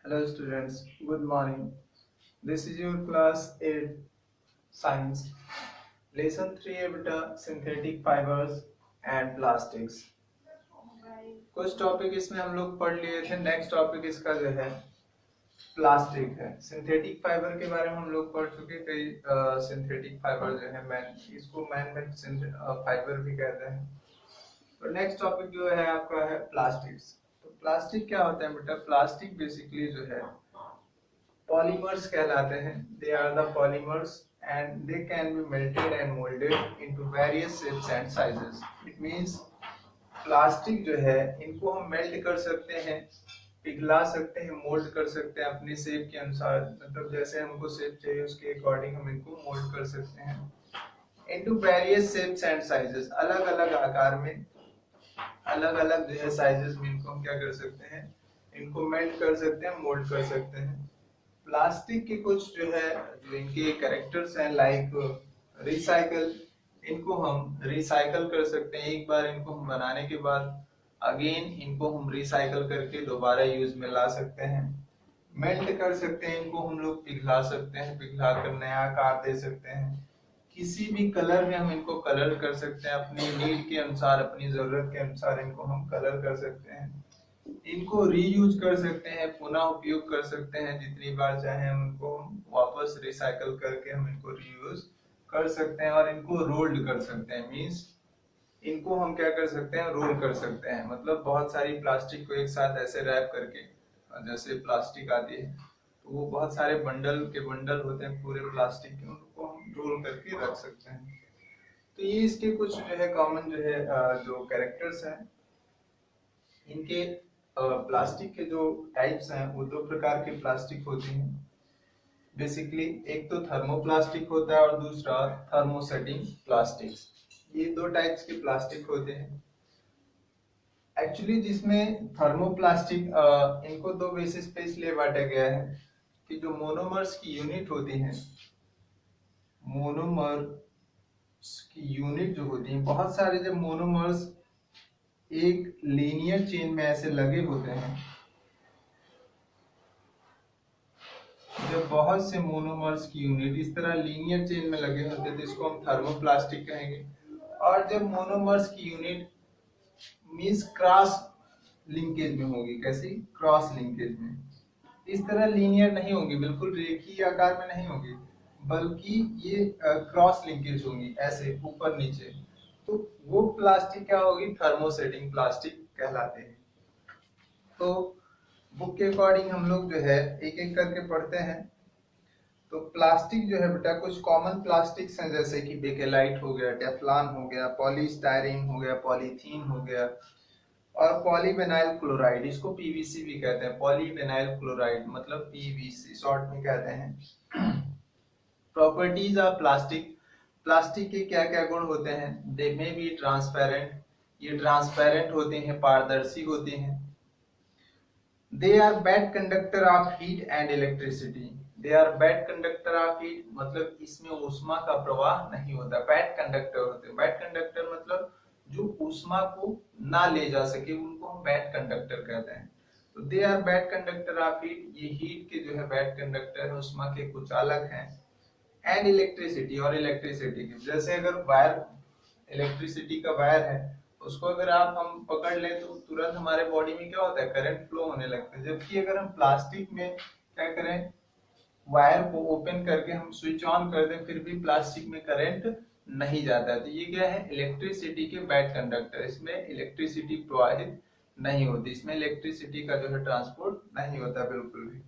Hello students, good morning. This is your class 8 science lesson 3 है बेटा synthetic fibers and plastics। कुछ topic इसमें हम लोग पढ़ लिए थे। नेक्स्ट टॉपिक इसका जो है प्लास्टिक है। सिंथेटिक फाइबर के बारे में हम लोग पढ़ चुके। कई सिंथेटिक फाइबर जो है इसको मैन मेड फाइबर भी कहते हैं। तो नेक्स्ट टॉपिक जो है आपका है प्लास्टिक्स। तो प्लास्टिक क्या होता है बेटा? प्लास्टिक बेसिकली जो है polymers कहलाते हैं। They are the polymers and they can be melted and molded into various shapes and sizes. It means plastic जो है इनको हम मेल्ट कर सकते हैं, पिघला सकते हैं, मोल्ड कर सकते हैं अपनी शेप के अनुसार। मतलब जैसे हमको शेप चाहिए उसके अकॉर्डिंग हम इनको मोल्ड कर सकते हैं into various shapes and sizes। अलग अलग आकार में, अलग अलग जो है साइजेस में इनको हम क्या कर सकते हैं, इनको मेल्ट कर सकते हैं, मोल्ड कर सकते हैं। प्लास्टिक के कुछ जो है जो इनके कैरेक्टर्स हैं, लाइक रिसाइकल। इनको हम रिसाइकल कर सकते हैं। एक बार इनको हम बनाने के बाद अगेन इनको हम रिसाइकल करके दोबारा यूज में ला सकते हैं। मेल्ट कर सकते हैं, इनको हम लोग पिघला सकते हैं, पिघला कर नया आकार दे सकते हैं। किसी भी कलर में हम इनको कलर कर सकते हैं, अपनी नीड के अनुसार, अपनी जरूरत के अनुसार इनको हम कलर कर सकते हैं। इनको रीयूज कर सकते हैं, पुनः उपयोग कर सकते हैं, जितनी बार चाहे हम उनको वापस रिसाइकल करके हम इनको रीयूज कर सकते हैं। और इनको रोल्ड कर सकते हैं, मींस इनको हम क्या कर सकते हैं, रोल कर सकते हैं। मतलब बहुत सारी प्लास्टिक को एक साथ ऐसे रैप करके, जैसे प्लास्टिक आती है तो वो बहुत सारे बंडल के बंडल होते हैं पूरे प्लास्टिक के, उनको हम रोल करके रख सकते हैं। तो ये इसके कुछ जो है कॉमन जो है जो कैरेक्टर्स हैं। इनके प्लास्टिक के जो टाइप्स हैं वो दो प्रकार के प्लास्टिक होते हैं बेसिकली। एक तो थर्मोप्लास्टिक होता है और दूसरा थर्मोसेटिंग प्लास्टिक्स। ये दो टाइप्स के प्लास्टिक होते हैं एक्चुअली। जिसमें थर्मोप्लास्टिक इनको दो बेसिस पे इसलिए बांटा गया है कि जो मोनोमर्स की यूनिट होती हैं, मोनोमर्स की यूनिट जो होती है, बहुत सारे जब मोनोमर्स एक लीनियर चेन में ऐसे लगे होते हैं, जब बहुत से मोनोमर्स की यूनिट इस तरह लीनियर चेन में लगे होते हैं तो इसको हम थर्मोप्लास्टिक कहेंगे। और जब मोनोमर्स की यूनिट मींस क्रॉस लिंकेज में होगी, कैसी? क्रॉस लिंकेज में, इस तरह लीनियर नहीं होंगी, बिल्कुल रेखीय आकार में नहीं होगी, बल्कि ये क्रॉस लिंकेज होंगी, ऐसे ऊपर नीचे। तो वो प्लास्टिक क्या होगी? थर्मोसेटिंग प्लास्टिक कहलाते हैं। तो बुक के अकॉर्डिंग हम लोग जो है एक एक करके पढ़ते हैं। तो प्लास्टिक जो है बेटा, कुछ कॉमन प्लास्टिक्स हैं जैसे कि बेकेलाइट हो गया, टेफ्लॉन हो गया, पॉलीस्टायरीन हो गया, पॉलीथीन हो गया, और पॉलीविनाइल क्लोराइड। इसको पीवीसी भी कहते हैं, पॉलीविनाइल क्लोराइड मतलब पीवीसी शॉर्ट में कहते हैं। Properties of plastic. प्लास्टिक के क्या क्या गुण होते हैं? दे मे बी ट्रांसपेरेंट, ये ट्रांसपेरेंट होते हैं, पारदर्शी होते हैं। They are bad conductor of heat and electricity. They are bad conductor of heat मतलब इसमें ऊष्मा का प्रवाह नहीं होता। बैड कंडक्टर होते हैं, बैड कंडक्टर मतलब जो ऊष्मा को ना ले जा सके, उनको हम बैड कंडक्टर कहते हैं। तो they are bad conductor of heat, ये हीट के जो है बैड कंडक्टर है, ऊष्मा के कुछ अलग हैं। एंड इलेक्ट्रिसिटी, और इलेक्ट्रिसिटी की, जैसे अगर वायर, इलेक्ट्रिसिटी का वायर है, उसको अगर आप हम पकड़ लें तो तुरंत हमारे बॉडी में क्या होता है, करंट फ्लो होने लगता है। जबकि अगर हम प्लास्टिक में क्या करें, वायर को ओपन करके हम स्विच ऑन कर दें, फिर भी प्लास्टिक में करंट नहीं जाता है। तो ये क्या है, इलेक्ट्रिसिटी के बैड कंडक्टर। इसमें इलेक्ट्रिसिटी प्रवाहित नहीं होती, इसमें इलेक्ट्रिसिटी का जो है ट्रांसपोर्ट नहीं होता बिल्कुल भी।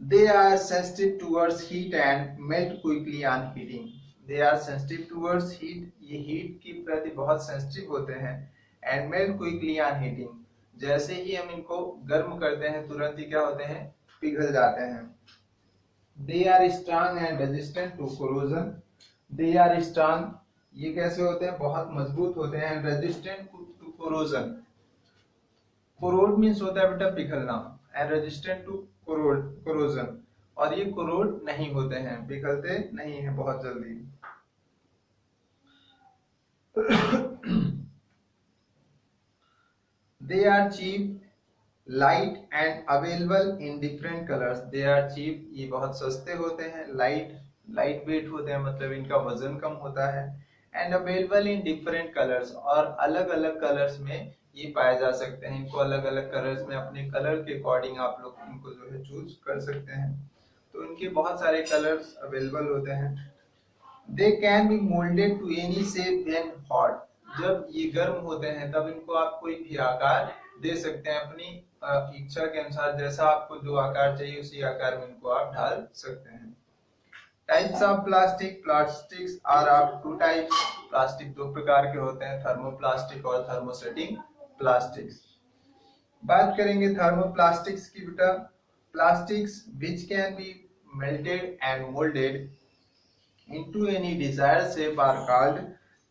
They are sensitive towards heat and melt quickly on heating. They are sensitive towards heat, ये heat की प्रति बहुत sensitive होते हैं। And melt quickly on heating, जैसे ही हम इनको गर्म करते हैं तुरंत ही क्या होते हैं, पिघल जाते हैं। They are strong and resistant to corrosion. They are strong, ये कैसे होते हैं, बहुत मजबूत होते हैं। Resistant to corrosion, corrode means होता है बेटा पिघलना, एंड रेजिस्टेंट टू कोरोजन, और ये कोरोड नहीं होते हैं, पिघलते नहीं है बहुत जल्दी। They are cheap, light and available in different colours, they are cheap, ये बहुत सस्ते होते हैं, लाइट वेट होते हैं, मतलब इनका वजन कम होता है, and available in different colours, और अलग अलग कलर्स में ये पाए जा सकते हैं, इनको अलग अलग कलर्स में अपने कलर के अकॉर्डिंग आप लोग इनको जो है चूज कर सकते हैं। तो इनके बहुत सारे कलर्स अवेलेबल होते हैं। They can be moulded to any shape when hot, जब ये गर्म होते हैं तब इनको आप कोई भी आकार दे सकते हैं, अपनी इच्छा के अनुसार, जैसा आपको जो आकार चाहिए उसी आकार में इनको आप ढाल सकते हैं। Types of plastic, plastics are of two types, plastic दो प्रकार के होते हैं, थर्मोप्लास्टिक और थर्मोसेटिंग प्लास्टिक्स। बात करेंगे थर्मोप्लास्टिक्स की बेटा। Plastics which can be melted and moulded into any desired shape are called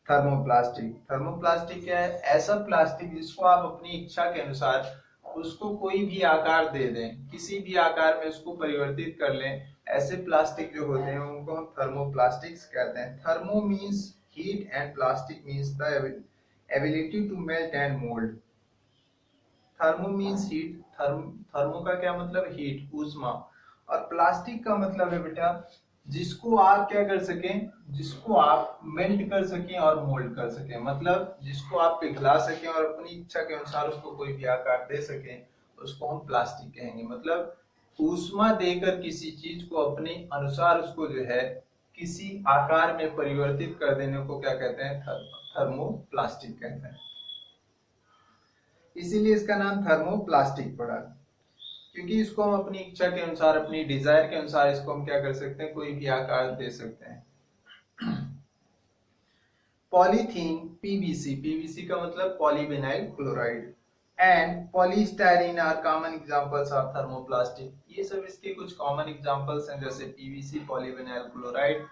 thermoplastic। Thermoplastic क्या है? ऐसा प्लास्टिक जिसको आप अपनी इच्छा के अनुसार उसको कोई भी आकार दे दें, किसी भी आकार में उसको परिवर्तित कर लें, ऐसे प्लास्टिक जो होते हैं उनको हम थर्मोप्लास्टिक्स कहते हैं। Thermo means heat and plastic means the ability to melt and mould. Thermo means heat, thermo का क्या मतलब? हीट, ऊष्मा, और प्लास्टिक का मतलब है बेटा जिसको आप क्या कर सकें, जिसको आप मेल्ट कर सकें और मोल्ड कर सकें, मतलब जिसको आप पिघला सकें और अपनी इच्छा के अनुसार उसको कोई भी आकार दे सकें, उसको हम प्लास्टिक कहेंगे। मतलब ऊष्मा देकर किसी चीज को अपने अनुसार उसको जो है किसी आकार में परिवर्तित कर देने को क्या कहते हैं? थर्मोप्लास्टिक कहते हैं। इसीलिए इसका नाम थर्मोप्लास्टिक पड़ा, क्योंकि इसको हम अपनी इच्छा के अनुसार, अपनी डिजायर के अनुसार इसको हम क्या कर सकते हैं? कोई भी आकार दे सकते हैं। पॉलीथीन, पीवीसी, पीवीसी का मतलब polyvinyl chloride, and polystyrene are common examples of thermoplastic. ये सब इसके कुछ कॉमन एग्जांपल्स हैं, जैसे पीवीसी, पॉलीविनाइल क्लोराइड,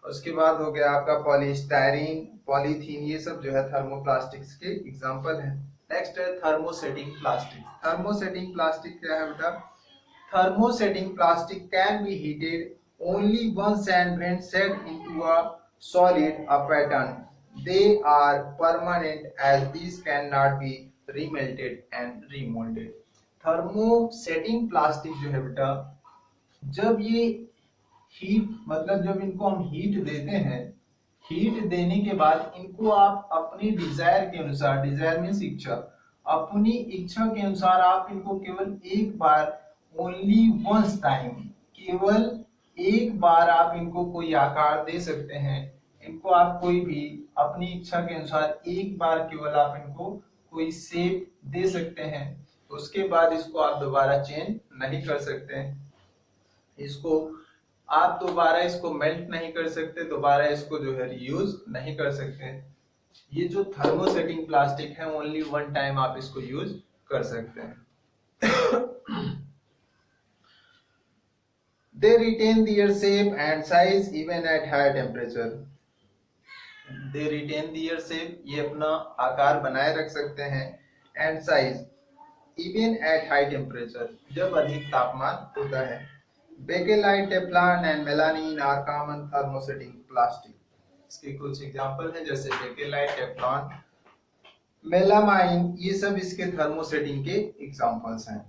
उसके बाद हो गया आपका पॉलीस्टाइरीन, पॉलीथीन, ये सब जो है थर्मोप्लास्टिक्स के एग्जांपल हैं। नेक्स्ट है थर्मोसेटिंग प्लास्टिक। थर्मोसेटिंग प्लास्टिक क्या है बेटा? Thermosetting plastic can be heated only once and when set into a solid a pattern they are permanent as this can not be remelted and remolded. Thermosetting plastic जो है बेटा, जब ये heat, मतलब जब इनको हम हीट देते हैं, हीट देने के बाद इनको आप अपनी डिजायर के अनुसार, डिजायर मीन्स इच्छा, अपनी इच्छा के अनुसार आप इनको केवल एक बार, ओनली वंस टाइम, केवल एक बार आप इनको कोई आकार दे सकते हैं। इनको आप कोई भी अपनी इच्छा के अनुसार एक बार केवल आप इनको कोई शेप दे सकते हैं, उसके बाद इसको आप दोबारा चेंज नहीं कर सकते हैं। इसको आप दोबारा इसको मेल्ट नहीं कर सकते, दोबारा इसको जो है रीयूज नहीं कर सकते। ये जो थर्मोसेटिंग प्लास्टिक है ओनली वन टाइम आप इसको यूज कर सकते हैं। They retain their shape and size even at high temperature. They retain their shape, ये अपना आकार बनाए रख सकते हैं, and size even at high temperature, जब अधिक तापमान होता है। Bakelite, Teflon and melamine are common thermosetting plastic. इसके कुछ एग्जांपल हैं, जैसे बेकेलाइट, टेफ्लॉन, मेलामाइन, ये सब इसके थर्मोसेटिंग के एग्जांपल्स हैं।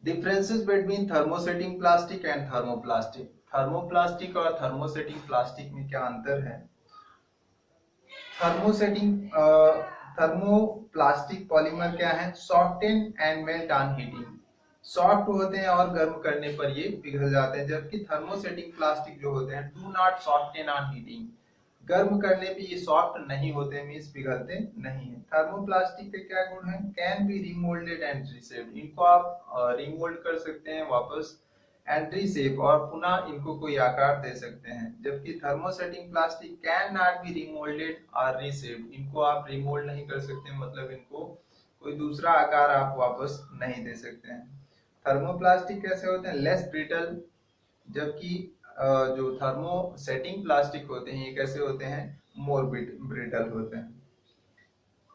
Differences between thermosetting plastic and thermoplastic. Thermoplastic और थर्मोसेटिंग प्लास्टिक में क्या अंतर है? थर्मोप्लास्टिक पॉलीमर क्या है? Soften and melt on heating, soft होते हैं और गर्म करने पर ये पिघल जाते हैं, जबकि थर्मोसेटिंग प्लास्टिक जो होते हैं do not soften on heating, गर्म करने पे ये सॉफ्ट नहीं होते, मींस पिघलते नहीं है। थर्मोप्लास्टिक के क्या गुण हैं? Can be remoulded and reshaped, इनको आप रीमोल्ड कर सकते हैं वापस, एंड रीशेप, और पुनः इनको कोई आकार दे सकते हैं, जबकि thermosetting plastic can not B remoulded और रीशेप्ड, इनको आप रीमोल्ड नहीं कर सकते, मतलब इनको कोई दूसरा आकार आप वापस नहीं दे सकते हैं। थर्मोप्लास्टिक कैसे होते हैं? लेस ब्रिटल, जबकि जो थर्मोसेटिंग प्लास्टिक होते हैं ये कैसे होते हैं? मोर ब्रिटल होते हैं।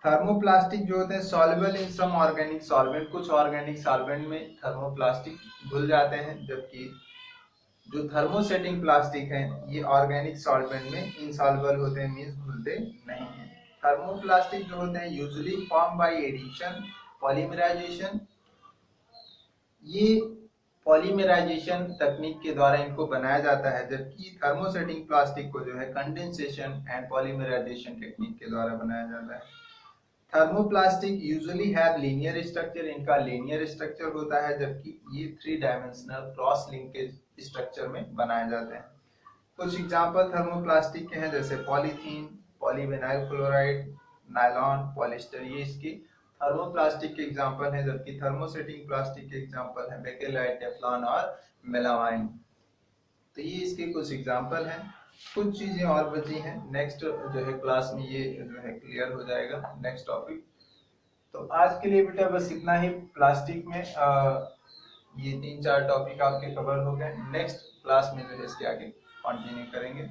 थर्मोप्लास्टिक जो होते हैं soluble in some organic solvent, कुछ ऑर्गेनिक सॉल्वेंट में थर्मोप्लास्टिक घुल जाते हैं, जबकि जो थर्मोसेटिंग प्लास्टिक है ये ऑर्गेनिक सॉल्वेंट में इनसॉल्युबल होते हैं, मींस घुलते नहीं हैं। थर्मोप्लास्टिक जो होते हैं usually form by addition polymerization. ये पॉलीमराइजेशन तकनीक के द्वारा इनको बनाया जाता है, जबकि थर्मोसेटिंग प्लास्टिक को जो है कंडेंसेशन एंड पॉलीमराइजेशन टेक्निक के द्वारा बनाया जाता है। Thermoplastic usually have linear structure, इनका लीनियर स्ट्रक्चर होता है, जबकि ये 3 डायमेंशनल क्रॉस लिंकेज स्ट्रक्चर में बनाए जाते हैं। कुछ एग्जांपल थर्मोप्लास्टिक के हैं जैसे polythene, polyvinyl chloride, nylon, polyester, ये इसकी थर्मोप्लास्टिक के एग्जांपल हैं, जबकि थर्मोसेटिंग प्लास्टिक के एग्जांपल हैं बेकेलाइट, टेफ्लॉन और मेलामाइन। तो ये इसके कुछ एग्जांपल हैं। कुछ चीजें और बची हैं, नेक्स्ट जो है क्लास में ये जो है क्लियर हो जाएगा नेक्स्ट टॉपिक। तो आज के लिए बेटा बस इतना ही। प्लास्टिक में ये 3-4 टॉपिक आपके कवर हो गए। नेक्स्ट क्लास में जो है इसके आगे कंटिन्यू करेंगे।